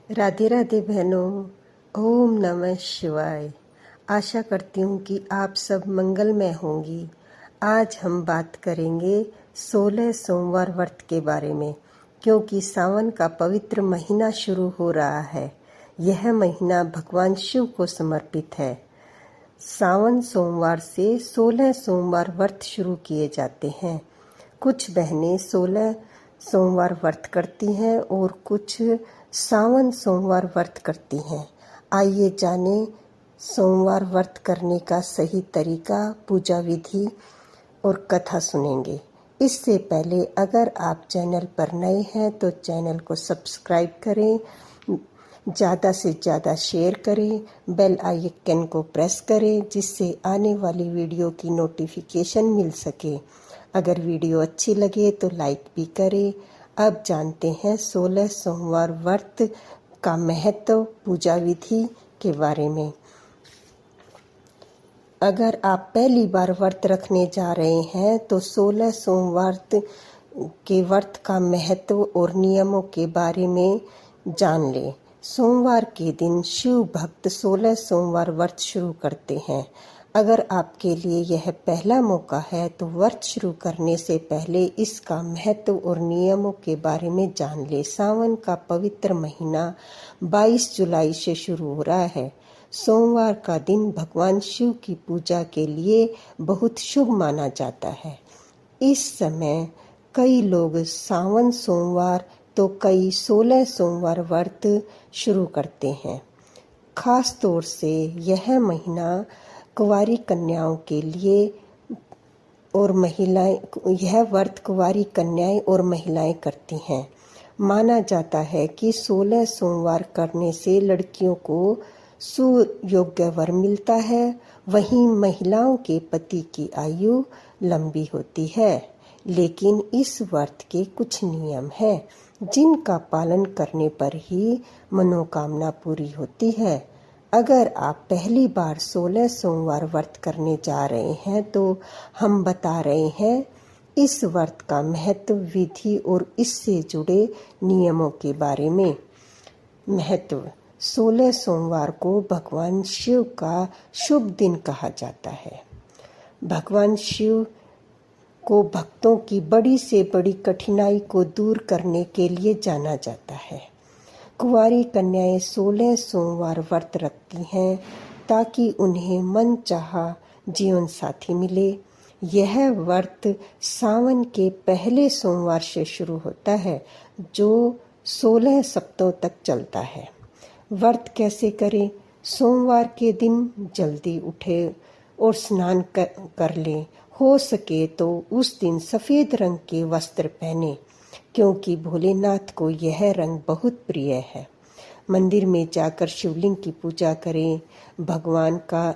राधे राधे बहनों। ओम नमः शिवाय। आशा करती हूँ कि आप सब मंगलमय होंगी। आज हम बात करेंगे 16 सोमवार व्रत के बारे में, क्योंकि सावन का पवित्र महीना शुरू हो रहा है। यह महीना भगवान शिव को समर्पित है। सावन सोमवार से 16 सोमवार व्रत शुरू किए जाते हैं। कुछ बहनें 16 सोमवार व्रत करती हैं और कुछ सावन सोमवार व्रत करती हैं। आइए जाने सोमवार व्रत करने का सही तरीका, पूजा विधि और कथा सुनेंगे। इससे पहले अगर आप चैनल पर नए हैं तो चैनल को सब्सक्राइब करें, ज़्यादा से ज़्यादा शेयर करें, बेल आइकन को प्रेस करें जिससे आने वाली वीडियो की नोटिफिकेशन मिल सके। अगर वीडियो अच्छी लगे तो लाइक भी करें। अब जानते हैं 16 सोमवार व्रत का महत्व, पूजा विधि के बारे में। अगर आप पहली बार व्रत रखने जा रहे हैं तो 16 सोमवार के व्रत का महत्व और नियमों के बारे में जान लें। सोमवार के दिन शिव भक्त 16 सोमवार व्रत शुरू करते हैं। अगर आपके लिए यह पहला मौका है तो व्रत शुरू करने से पहले इसका महत्व और नियमों के बारे में जान ले। सावन का पवित्र महीना 22 जुलाई से शुरू हो रहा है। सोमवार का दिन भगवान शिव की पूजा के लिए बहुत शुभ माना जाता है। इस समय कई लोग सावन सोमवार तो कई 16 सोमवार व्रत शुरू करते हैं। खास तौर से यह महीना कुंवारी कन्याओं के लिए और यह व्रत कुंवारी कन्याएं और महिलाएं करती हैं। माना जाता है कि 16 सोमवार करने से लड़कियों को सुयोग्य वर मिलता है, वहीं महिलाओं के पति की आयु लंबी होती है। लेकिन इस व्रत के कुछ नियम हैं जिनका पालन करने पर ही मनोकामना पूरी होती है। अगर आप पहली बार 16 सोमवार व्रत करने जा रहे हैं तो हम बता रहे हैं इस व्रत का महत्व, विधि और इससे जुड़े नियमों के बारे में। महत्व: 16 सोमवार को भगवान शिव का शुभ दिन कहा जाता है। भगवान शिव को भक्तों की बड़ी से बड़ी कठिनाई को दूर करने के लिए जाना जाता है। कुंवारी कन्याएं 16 सोमवार व्रत रखती हैं ताकि उन्हें मनचाहा जीवन साथी मिले। यह व्रत सावन के पहले सोमवार से शुरू होता है जो 16 सप्ताहों तक चलता है। व्रत कैसे करें? सोमवार के दिन जल्दी उठे और स्नान कर लें। हो सके तो उस दिन सफ़ेद रंग के वस्त्र पहने, क्योंकि भोलेनाथ को यह रंग बहुत प्रिय है। मंदिर में जाकर शिवलिंग की पूजा करें, भगवान का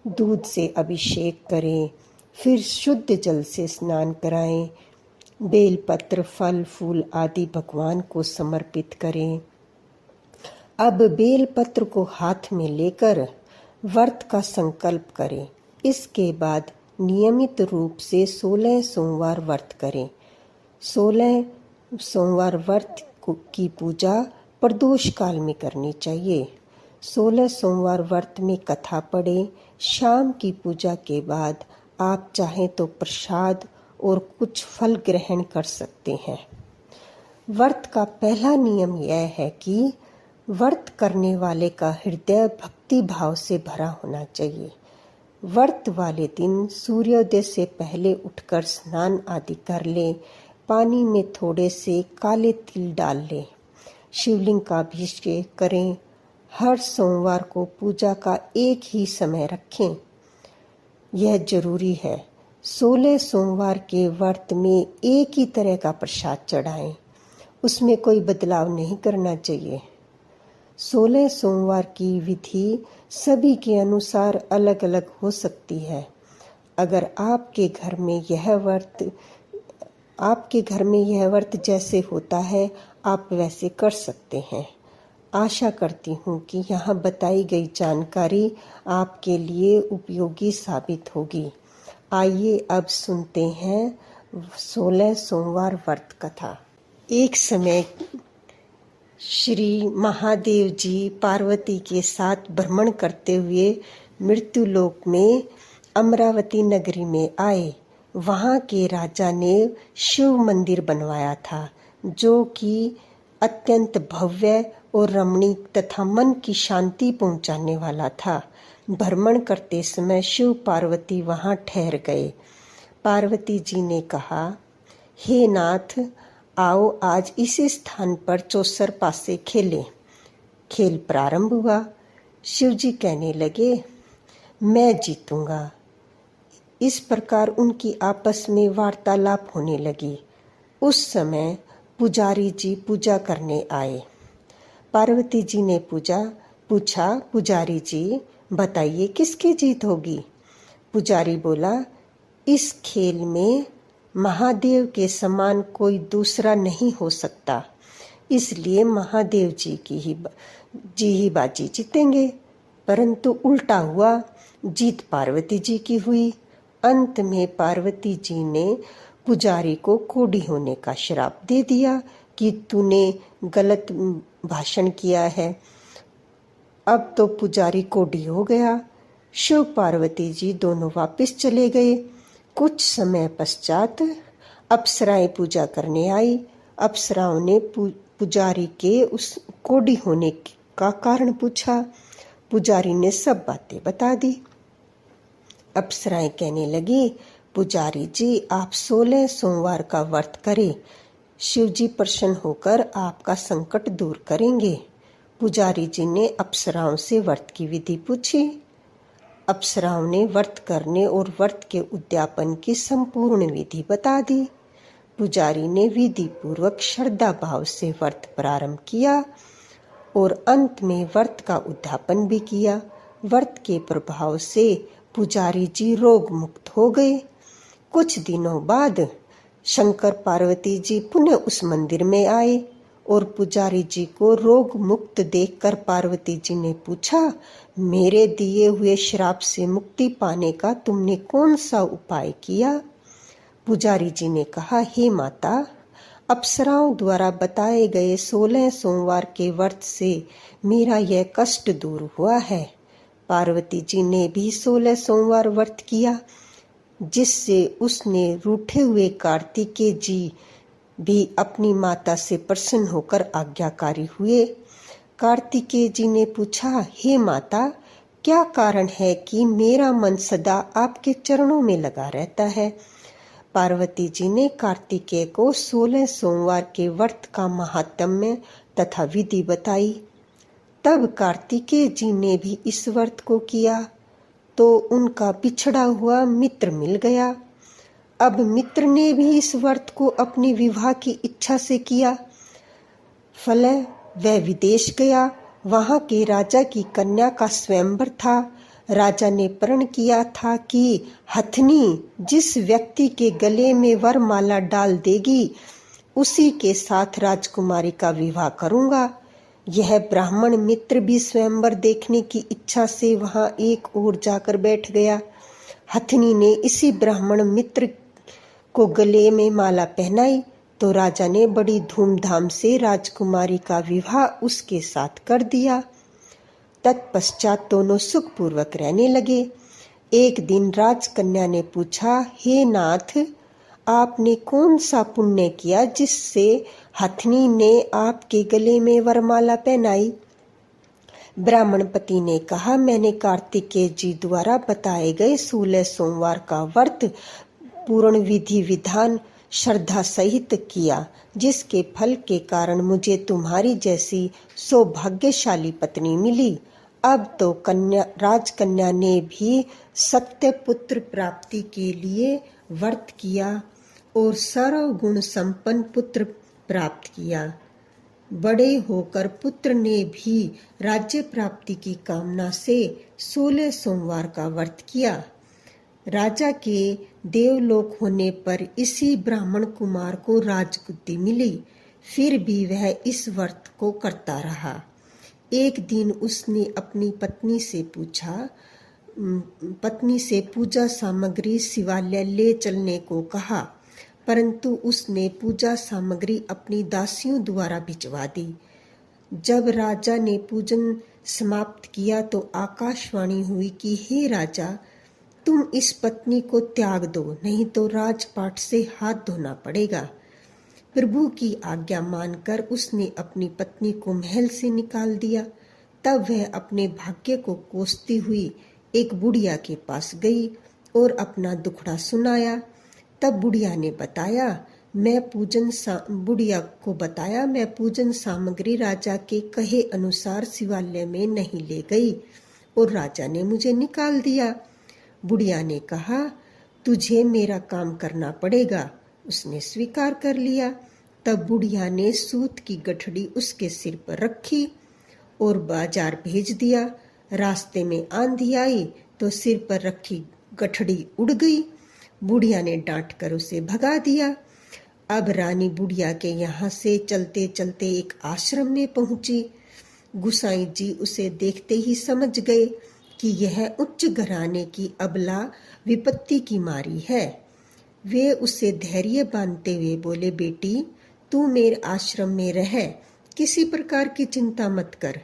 दूध से अभिषेक करें, फिर शुद्ध जल से स्नान कराएं। बेलपत्र, फल फूल आदि भगवान को समर्पित करें। अब बेलपत्र को हाथ में लेकर व्रत का संकल्प करें। इसके बाद नियमित रूप से 16 सोमवार व्रत करें। 16 सोमवार व्रत की पूजा प्रदोष काल में करनी चाहिए। 16 सोमवार व्रत में कथा पढ़ें। शाम की पूजा के बाद आप चाहें तो प्रसाद और कुछ फल ग्रहण कर सकते हैं। व्रत का पहला नियम यह है कि व्रत करने वाले का हृदय भक्ति भाव से भरा होना चाहिए। व्रत वाले दिन सूर्योदय से पहले उठकर स्नान आदि कर लें। पानी में थोड़े से काले तिल डाल लें। शिवलिंग का अभिषेक करें। हर सोमवार को पूजा का एक ही समय रखें, यह जरूरी है। 16 सोमवार के व्रत में एक ही तरह का प्रसाद चढ़ाएं, उसमें कोई बदलाव नहीं करना चाहिए। 16 सोमवार की विधि सभी के अनुसार अलग अलग हो सकती है। अगर आपके घर में यह व्रत जैसे होता है आप वैसे कर सकते हैं। आशा करती हूँ कि यहाँ बताई गई जानकारी आपके लिए उपयोगी साबित होगी। आइए अब सुनते हैं 16 सोमवार व्रत कथा। एक समय श्री महादेव जी पार्वती के साथ भ्रमण करते हुए मृत्युलोक में अमरावती नगरी में आए। वहां के राजा ने शिव मंदिर बनवाया था, जो कि अत्यंत भव्य और रमणीक तथा मन की शांति पहुंचाने वाला था। भ्रमण करते समय शिव पार्वती वहां ठहर गए। पार्वती जी ने कहा, हे नाथ, आओ आज इसी स्थान पर चौसर पासे खेलें। खेल प्रारंभ हुआ। शिवजी कहने लगे, मैं जीतूंगा। इस प्रकार उनकी आपस में वार्तालाप होने लगी। उस समय पुजारी जी पूजा करने आए। पार्वती जी ने पूछा, पुजारी जी बताइए किसकी जीत होगी? पुजारी बोला, इस खेल में महादेव के समान कोई दूसरा नहीं हो सकता, इसलिए महादेव जी ही बाजी जीतेंगे। परंतु उल्टा हुआ, जीत पार्वती जी की हुई। अंत में पार्वती जी ने पुजारी को कोढ़ी होने का श्राप दे दिया कि तूने गलत भाषण किया है। अब तो पुजारी कोढ़ी हो गया। शिव पार्वती जी दोनों वापस चले गए। कुछ समय पश्चात अप्सराएं पूजा करने आई। अप्सराओं ने पुजारी के उस कोढ़ी होने का कारण पूछा। पुजारी ने सब बातें बता दी। अप्सराएं कहने लगी, पुजारी जी आप 16 सोमवार का व्रत करें, शिव जी प्रसन्न होकर आपका संकट दूर करेंगे। पुजारी जी ने अप्सराओं से व्रत की विधि पूछी। अप्सराओं ने व्रत करने और व्रत के उद्यापन की संपूर्ण विधि बता दी। पुजारी ने विधि पूर्वक श्रद्धा भाव से व्रत प्रारंभ किया और अंत में व्रत का उद्यापन भी किया। व्रत के प्रभाव से पुजारी जी रोग मुक्त हो गए। कुछ दिनों बाद शंकर पार्वती जी पुनः उस मंदिर में आए और पुजारी जी को रोग मुक्त देखकर पार्वती जी ने पूछा, मेरे दिए हुए श्राप से मुक्ति पाने का तुमने कौन सा उपाय किया? पुजारी जी ने कहा, हे माता, अप्सराओं द्वारा बताए गए 16 सोमवार के व्रत से मेरा यह कष्ट दूर हुआ है। पार्वती जी ने भी 16 सोमवार व्रत किया, जिससे उसने रूठे हुए कार्तिकेय जी भी अपनी माता से प्रसन्न होकर आज्ञाकारी हुए। कार्तिकेय जी ने पूछा, हे माता, क्या कारण है कि मेरा मन सदा आपके चरणों में लगा रहता है? पार्वती जी ने कार्तिकेय को 16 सोमवार के व्रत का महात्म्य तथा विधि बताई। तब कार्तिकेय जी ने भी इस व्रत को किया तो उनका बिछड़ा हुआ मित्र मिल गया। अब मित्र ने भी इस व्रत को अपनी विवाह की इच्छा से किया। फलतः वह विदेश गया। वहां के राजा की कन्या का स्वयंवर था। राजा ने प्रण किया था कि हथनी जिस व्यक्ति के गले में वरमाला डाल देगी, उसी के साथ राजकुमारी का विवाह करूंगा। यह ब्राह्मण मित्र भी स्वयंवर देखने की इच्छा से वहां एक ओर जाकर बैठ गया। हथनी ने इसी ब्राह्मण मित्र को गले में माला पहनाई तो राजा ने बड़ी धूमधाम से राजकुमारी का विवाह उसके साथ कर दिया। तत्पश्चात दोनों सुखपूर्वक रहने लगे। एक दिन राजकन्या ने पूछा, हे नाथ, आपने कौन सा पुण्य किया जिससे हथनी ने आपके गले में वरमाला पहनाई? ब्राह्मण पति ने कहा, मैंने कार्तिकेय जी द्वारा बताए गए 16 सोमवार का व्रत पूर्ण विधि विधान श्रद्धा सहित किया, जिसके फल के कारण मुझे तुम्हारी जैसी सौभाग्यशाली पत्नी मिली। अब तो राजकन्या ने भी सत्य पुत्र प्राप्ति के लिए व्रत किया और सर्वगुण संपन्न पुत्र प्राप्त किया। बड़े होकर पुत्र ने भी राज्य प्राप्ति की कामना से 16 सोमवार का व्रत किया। राजा के देवलोक होने पर इसी ब्राह्मण कुमार को राजगुद्दी मिली। फिर भी वह इस व्रत को करता रहा। एक दिन उसने अपनी पत्नी से पूजा सामग्री शिवालय ले चलने को कहा, परंतु उसने पूजा सामग्री अपनी दासियों द्वारा भिजवा दी। जब राजा ने पूजन समाप्त किया तो आकाशवाणी हुई कि हे राजा, तुम इस पत्नी को त्याग दो, नहीं तो राजपाट से हाथ धोना पड़ेगा। प्रभु की आज्ञा मानकर उसने अपनी पत्नी को महल से निकाल दिया। तब वह अपने भाग्य को कोसती हुई एक बुढ़िया के पास गई और अपना दुखड़ा सुनाया। तब बुढ़िया को बताया, मैं पूजन सामग्री राजा के कहे अनुसार शिवालय में नहीं ले गई और राजा ने मुझे निकाल दिया। बुढ़िया ने कहा, तुझे मेरा काम करना पड़ेगा। उसने स्वीकार कर लिया। तब बुढ़िया ने सूत की गठड़ी उसके सिर पर रखी और बाजार भेज दिया। रास्ते में आंधी आई तो सिर पर रखी गठड़ी उड़ गई। बुढ़िया ने डांट कर उसे भगा दिया। अब रानी बुढ़िया के यहाँ से चलते चलते एक आश्रम में पहुंची। गुसाई जी उसे देखते ही समझ गए कि यह उच्च घराने की अबला विपत्ति की मारी है। वे उसे धैर्य बांधते हुए बोले, बेटी, तू मेरे आश्रम में रह, किसी प्रकार की चिंता मत कर।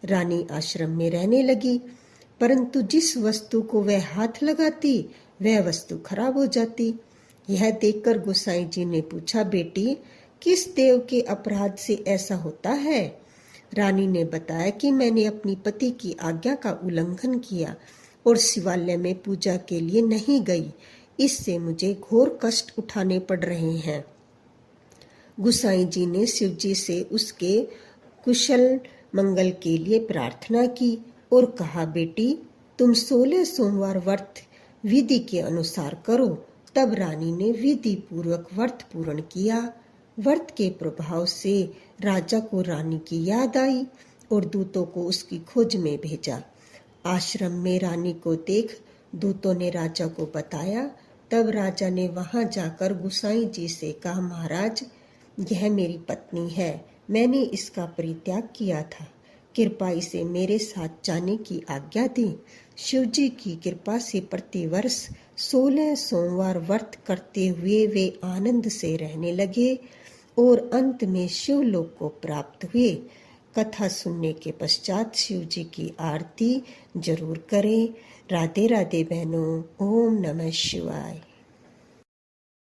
रानी आश्रम में रहने लगी, परंतु जिस वस्तु को वह हाथ लगाती वह वस्तु खराब हो जाती। यह देखकर गोसाई जी ने पूछा, बेटी, किस देव के अपराध से ऐसा होता है? रानी ने बताया कि मैंने अपनी पति की आज्ञा का उल्लंघन किया और शिवालय में पूजा के लिए नहीं गई। इससे मुझे घोर कष्ट उठाने पड़ रहे हैं। गुसाई जी ने शिव जी से उसके कुशल मंगल के लिए प्रार्थना की और कहा, बेटी, तुम 16 सोमवार व्रत विधि के अनुसार करो। तब रानी ने विधि पूर्वक व्रत पूर्ण किया। व्रत के प्रभाव से राजा को रानी की याद आई और दूतों को उसकी खोज में भेजा। आश्रम में रानी को देख दूतों ने राजा को बताया। तब राजा ने वहां जाकर गुसाई जी से कहा, महाराज, यह मेरी पत्नी है, मैंने इसका परित्याग किया था, कृपा इसे मेरे साथ जाने की आज्ञा दें। शिव जी की कृपा से प्रतिवर्ष 16 सोमवार व्रत करते हुए वे आनंद से रहने लगे और अंत में शिवलोक को प्राप्त हुए। कथा सुनने के पश्चात शिव जी की आरती जरूर करें। राधे राधे बहनों। ओम नमः शिवाय।